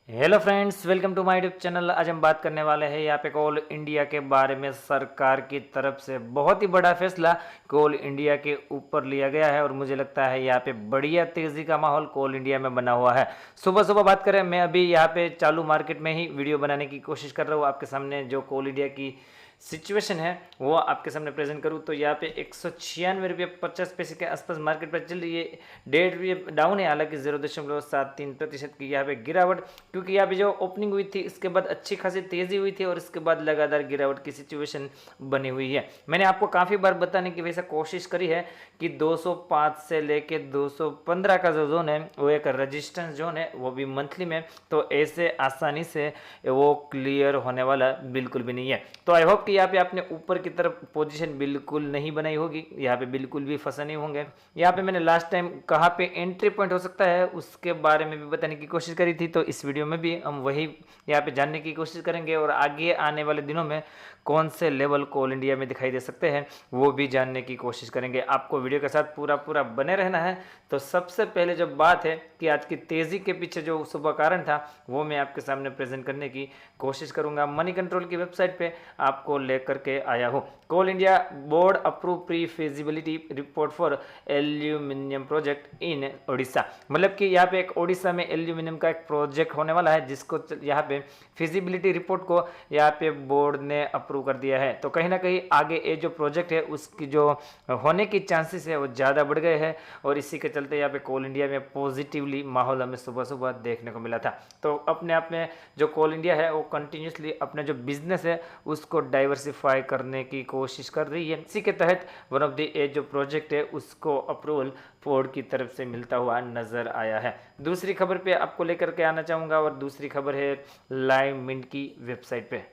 Hello friends, welcome to my YouTube channel. आज हम बात करने वाले हैं यहाँ पे कोल इंडिया के बारे में। सरकार की तरफ से बहुत ही बड़ा फैसला कोल इंडिया के ऊपर लिया गया है और मुझे लगता है यहाँ पे बढ़िया तेजी का माहौल कोल इंडिया में बना हुआ है। सुबह सुबह बात करें, मैं अभी यहाँ पे चालू मार्केट में ही वीडियो बनाने की कोशिश कर रहा हूँ। आपके सामने जो कोल इंडिया की सिचुएशन है वो आपके सामने प्रेजेंट करूँ तो यहाँ पे 196 रुपये 50 पैसे के आसपास मार्केट पर चल रही है। 1.5 रुपये डाउन है, हालांकि 0.73% की यहाँ पे गिरावट, क्योंकि यहाँ पे जो ओपनिंग हुई थी इसके बाद अच्छी खासी तेजी हुई थी और इसके बाद लगातार गिरावट की सिचुएशन बनी हुई है। मैंने आपको काफ़ी बार बताने की वैसे कोशिश करी है कि 205 से लेके 215 का जो जोन है वो एक रजिस्टेंस जोन है, वो भी मंथली में, तो ऐसे आसानी से वो क्लियर होने वाला बिल्कुल भी नहीं है। तो आई होप कि यहाँ पे आपने ऊपर की तरफ पोजीशन बिल्कुल नहीं बनाई होगी, यहाँ पे बिल्कुल भी फंसे नहीं होंगे। यहाँ पे मैंने लास्ट टाइम कहाँ पे एंट्री पॉइंट हो सकता है उसके बारे में भी बताने की कोशिश करी थी, तो इस वीडियो में भी हम वही यहाँ पे जानने की कोशिश करेंगे और आगे आने वाले दिनों में कौन से लेवल कोल इंडिया में दिखाई दे सकते हैं वो भी जानने की कोशिश करेंगे। आपको वीडियो के साथ पूरा बने रहना है। तो सबसे पहले जो बात है कि आज की तेजी के पीछे जो सुबह कारण था वो मैं आपके सामने प्रेजेंट करने की कोशिश करूंगा। मनी कंट्रोल की वेबसाइट पे आपको लेकर के आया हूँ। Coal India board approve pre feasibility report for aluminium project in Odisha, मतलब कि यहाँ पे एक ओडिशा में एल्यूमिनियम का एक प्रोजेक्ट होने वाला है जिसको यहाँ पे फिजिबिलिटी रिपोर्ट को यहाँ पे बोर्ड ने अप्रूव कर दिया है। तो कहीं ना कहीं आगे ये जो प्रोजेक्ट है उसकी जो होने की चांसेस है वो ज़्यादा बढ़ गए हैं और इसी के चलते यहाँ पे कोल इंडिया में पॉजिटिवली माहौल हमें सुबह सुबह देखने को मिला था। तो अपने आप में जो कोल इंडिया है वो कंटिन्यूसली अपने जो बिजनेस है उसको डाइवर्सिफाई करने की कोशिश कर रही है। इसी के तहत वन ऑफ द जो प्रोजेक्ट है उसको अप्रूवल बोर्ड की तरफ से मिलता हुआ नजर आया है। दूसरी खबर पे आपको लेकर के आना चाहूँगा और दूसरी खबर है लाइव मिंट की वेबसाइट पे।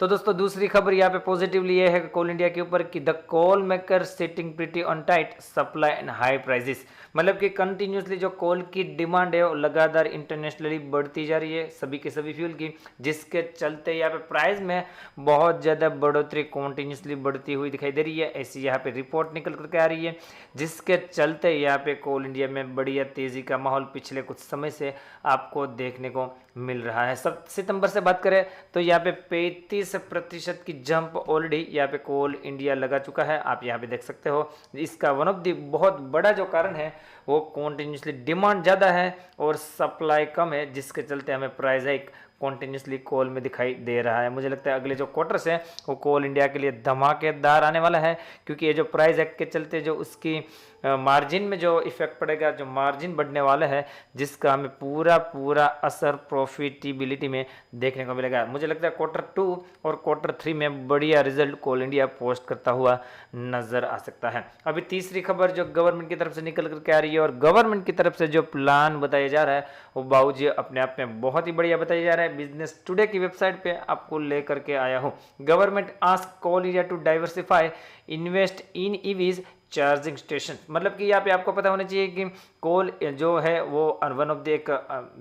तो दोस्तों दूसरी खबर यहाँ पे पॉजिटिवली ये है कोल इंडिया के ऊपर कि the coal maker sitting pretty on tight supply and high prices, मतलब कि कंटिन्यूसली जो कोल की डिमांड है वो लगातार इंटरनेशनली बढ़ती जा रही है सभी के सभी फ्यूल की, जिसके चलते यहाँ पे प्राइस में बहुत ज़्यादा बढ़ोतरी कंटिन्यूसली बढ़ती हुई दिखाई दे रही है। ऐसी यहाँ पे रिपोर्ट निकल करके आ रही है जिसके चलते यहाँ पे कोल इंडिया में बढ़िया तेज़ी का माहौल पिछले कुछ समय से आपको देखने को मिल रहा है। सब सितंबर से बात करें तो यहाँ पे 35% की जंप ऑलरेडी यहाँ पे कोल इंडिया लगा चुका है, आप यहाँ पे देख सकते हो। इसका वन ऑफ द बहुत बड़ा जो कारण है वो कॉन्टिन्यूसली डिमांड ज़्यादा है और सप्लाई कम है, जिसके चलते हमें प्राइस हाइक कॉन्टिन्यूसली कोल में दिखाई दे रहा है। मुझे लगता है अगले जो क्वार्टर्स है वो कोल इंडिया के लिए धमाकेदार आने वाला है, क्योंकि ये जो प्राइस हाइक के चलते जो उसकी मार्जिन में जो इफेक्ट पड़ेगा, जो मार्जिन बढ़ने वाला है, जिसका हमें पूरा असर प्रॉफिटेबिलिटी में देखने को मिलेगा। मुझे लगता है Q2 और Q3 में बढ़िया रिजल्ट कोल इंडिया पोस्ट करता हुआ नजर आ सकता है। अभी तीसरी खबर जो गवर्नमेंट की तरफ से निकल करके आ रही है और गवर्नमेंट की तरफ से जो प्लान बताया जा रहा है वो बाबूजी अपने आप में बहुत ही बढ़िया बताया जा रहा है। बिजनेस टुडे की वेबसाइट पे आपको लेकर के आया हूँ। Government ask Coal India to diversify invest in EVs charging station, मतलब कि यहाँ पे आपको पता होना चाहिए कि कोल जो है वो वन ऑफ द एक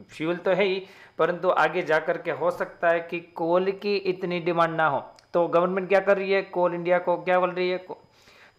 फ्यूल तो है ही, परंतु आगे जा कर के हो सकता है कि कोल की इतनी डिमांड ना हो। तो गवर्नमेंट क्या कर रही है, कोल इंडिया को क्या बोल रही है,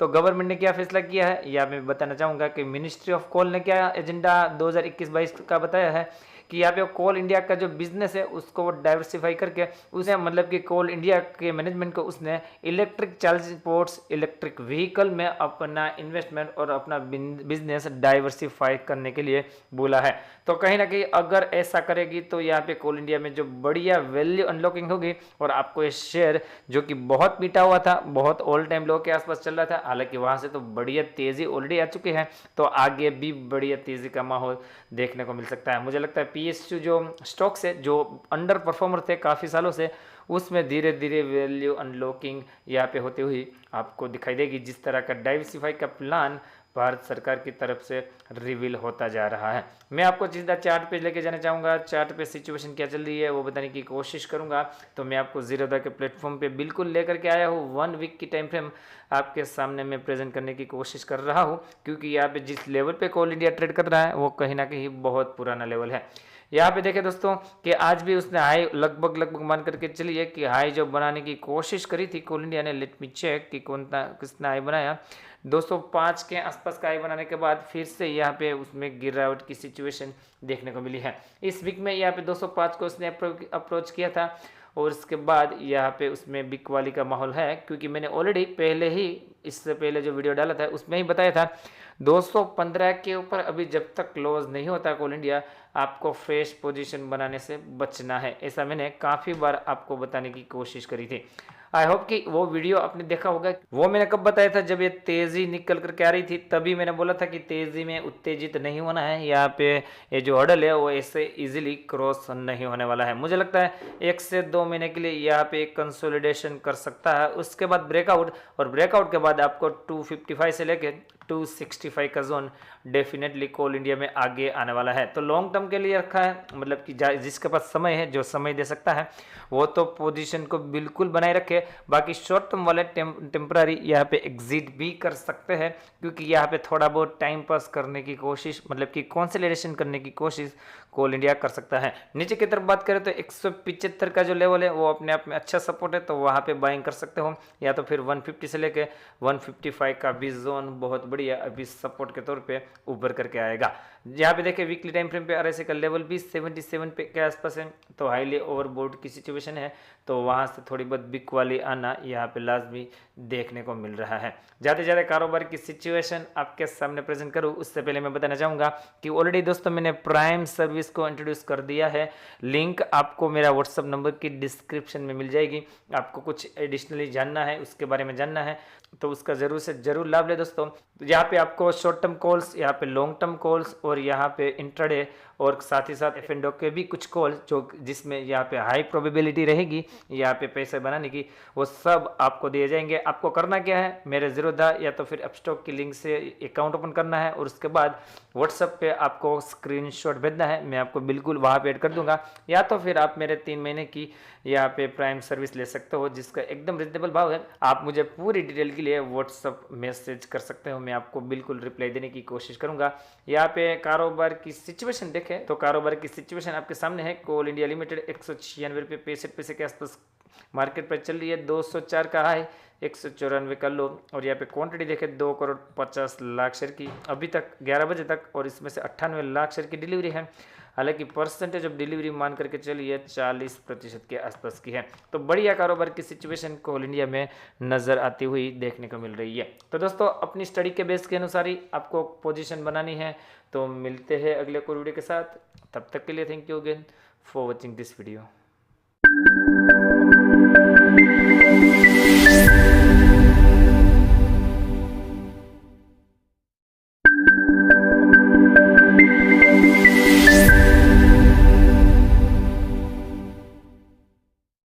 तो गवर्नमेंट ने क्या फैसला किया है या मैं बताना चाहूँगा कि मिनिस्ट्री ऑफ कोल ने क्या एजेंडा 2021-22 का बताया है कि यहाँ पे कोल इंडिया का जो बिजनेस है उसको वो डाइवर्सिफाई करके उसे, मतलब कि कोल इंडिया के मैनेजमेंट को उसने electric charging ports, electric vehicle में अपना इन्वेस्टमेंट और अपना बिजनेस डाइवर्सिफाई करने के लिए बोला है। तो कहीं ना कहीं अगर ऐसा करेगी तो यहाँ पे कोल इंडिया में जो बढ़िया वैल्यू अनलॉकिंग होगी और आपको ये शेयर जो कि बहुत पीटा हुआ था, बहुत ऑल टाइम लो के आसपास चल रहा था, हालांकि वहां से तो बढ़िया तेजी ऑलरेडी आ चुकी है, तो आगे भी बढ़िया तेजी का माहौल देखने को मिल सकता है। मुझे लगता है पीएसयू जो स्टॉक्स है जो अंडर परफॉर्मर थे काफ़ी सालों से, उसमें धीरे धीरे वैल्यू अनलॉकिंग यहाँ पे होती हुई आपको दिखाई देगी, जिस तरह का डाइवर्सिफाई का प्लान भारत सरकार की तरफ से रिवील होता जा रहा है। मैं आपको सीधा चार्ट पे लेके जाना चाहूँगा, चार्ट पे सिचुएशन क्या चल रही है वो बताने की कोशिश करूँगा। तो मैं आपको जीरोधा के प्लेटफॉर्म पे बिल्कुल लेकर के आया हूँ। 1 वीक की टाइम फ्रेम आपके सामने मैं प्रेजेंट करने की कोशिश कर रहा हूँ, क्योंकि यहाँ पे जिस लेवल पे कोल इंडिया ट्रेड कर रहा है वो कहीं ना कहीं बहुत पुराना लेवल है। यहाँ पे देखें दोस्तों कि आज भी उसने हाई लगभग मान करके चलिए कि हाई जो बनाने की कोशिश करी थी कोल इंडिया ने, लेट मी चेक कि कौन था किसने हाई बनाया, 205 के आसपास का हाई बनाने के बाद फिर से यहाँ पे उसमें गिरावट की सिचुएशन देखने को मिली है। इस वीक में यहाँ पे 205 को उसने अप्रोच किया था और इसके बाद यहाँ पे उसमें बिक वाली का माहौल है, क्योंकि मैंने ऑलरेडी पहले ही इससे पहले जो वीडियो डाला था उसमें ही बताया था 215 के ऊपर अभी जब तक क्लोज नहीं होता कोल इंडिया, आपको फ्रेश पोजीशन बनाने से बचना है। ऐसा मैंने काफ़ी बार आपको बताने की कोशिश करी थी। आई होप कि वो वीडियो आपने देखा होगा। वो मैंने कब बताया था, जब ये तेज़ी निकल करके आ रही थी तभी मैंने बोला था कि तेज़ी में उत्तेजित नहीं होना है। यहाँ पे ये जो हर्डल है वो ऐसे इजीली क्रॉस नहीं होने वाला है। मुझे लगता है 1 से 2 महीने के लिए यहाँ पे कंसोलिडेशन कर सकता है, उसके बाद ब्रेकआउट, और ब्रेकआउट के बाद आपको 255 से लेके 265 का जोन डेफिनेटली कोल इंडिया में आगे आने वाला है। तो लॉन्ग टर्म के लिए रखा है, मतलब कि जिसके पास समय है, जो समय दे सकता है वो तो पोजीशन को बिल्कुल बनाए रखे। बाकी शॉर्ट टर्म वाले टेम्पररी यहाँ पे एग्जिट भी कर सकते हैं, क्योंकि यहाँ पे थोड़ा बहुत टाइम पास करने की कोशिश, मतलब कि कंसोलिडेशन करने की कोशिश कोल इंडिया कर सकता है। नीचे की तरफ बात करें तो 175 का जो लेवल है वो अपने आप में अच्छा सपोर्ट है, तो वहाँ पे बाइंग कर सकते हो, या तो फिर 150 से लेके 155 का भी जोन बहुत बढ़िया अभी सपोर्ट के तौर पे उभर करके आएगा। यहाँ पे देखिए वीकली टाइम फ्रेम पे आरएसआई का लेवल भी 77 पे के आसपास है, तो हाईली ओवरबोर्ड की सिचुएशन है, तो वहाँ से थोड़ी बहुत बिक वाली आना यहाँ पे लाजमी देखने को मिल रहा है। ज़्यादा से ज़्यादा कारोबार की सिचुएशन आपके सामने प्रेजेंट करूँ उससे पहले मैं बताना चाहूँगा कि ऑलरेडी दोस्तों मैंने प्राइम सर्विस को इंट्रोड्यूस कर दिया है। लिंक आपको मेरा व्हाट्सअप नंबर की डिस्क्रिप्शन में मिल जाएगी। आपको कुछ एडिशनली जानना है, उसके बारे में जानना है, तो उसका ज़रूर से ज़रूर लाभ ले दोस्तों। यहाँ पे आपको शॉर्ट टर्म कॉल्स, यहाँ पे लॉन्ग टर्म कॉल्स, और यहाँ पे इंट्राडे, और साथ ही साथ एफ&ओ के भी कुछ कॉल जो जिसमें यहाँ पे हाई प्रोबेबिलिटी रहेगी यहाँ पे पैसे बनाने की, वो सब आपको दिए जाएंगे। आपको करना क्या है, मेरे ज़ीरोधा या तो फिर अपस्टॉक की लिंक से अकाउंट ओपन करना है, और उसके बाद व्हाट्सएप पे आपको स्क्रीनशॉट भेजना है, मैं आपको बिल्कुल वहाँ पे ऐड कर दूंगा। या तो फिर आप मेरे 3 महीने की यहाँ पे प्राइम सर्विस ले सकते हो, जिसका एकदम रिजनेबल भाव है। आप मुझे पूरी डिटेल के लिए व्हाट्सअप मैसेज कर सकते हो, मैं आपको बिल्कुल रिप्लाई देने की कोशिश करूंगा। यहाँ पे कारोबार की सिचुएशन देखें तो कारोबार की सिचुएशन आपके सामने है। कोल इंडिया लिमिटेड 196 रुपये 65 पैसे के आसपास मार्केट पर चल रही है, 204 का हाई, 194 का लो, और यहाँ पे क्वांटिटी देखें 2 करोड़ 50 लाख शेयर की अभी तक 11 बजे तक, और इसमें से 98 लाख शेयर की डिलीवरी है। हालांकि परसेंटेज ऑफ डिलीवरी मान करके चलिए 40% के आसपास की है। तो बढ़िया कारोबार की सिचुएशन कोल इंडिया में नज़र आती हुई देखने को मिल रही है। तो दोस्तों अपनी स्टडी के बेस के अनुसार ही आपको पोजीशन बनानी है। तो मिलते हैं अगले कोई वीडियो के साथ, तब तक के लिए thank you again for watching this video.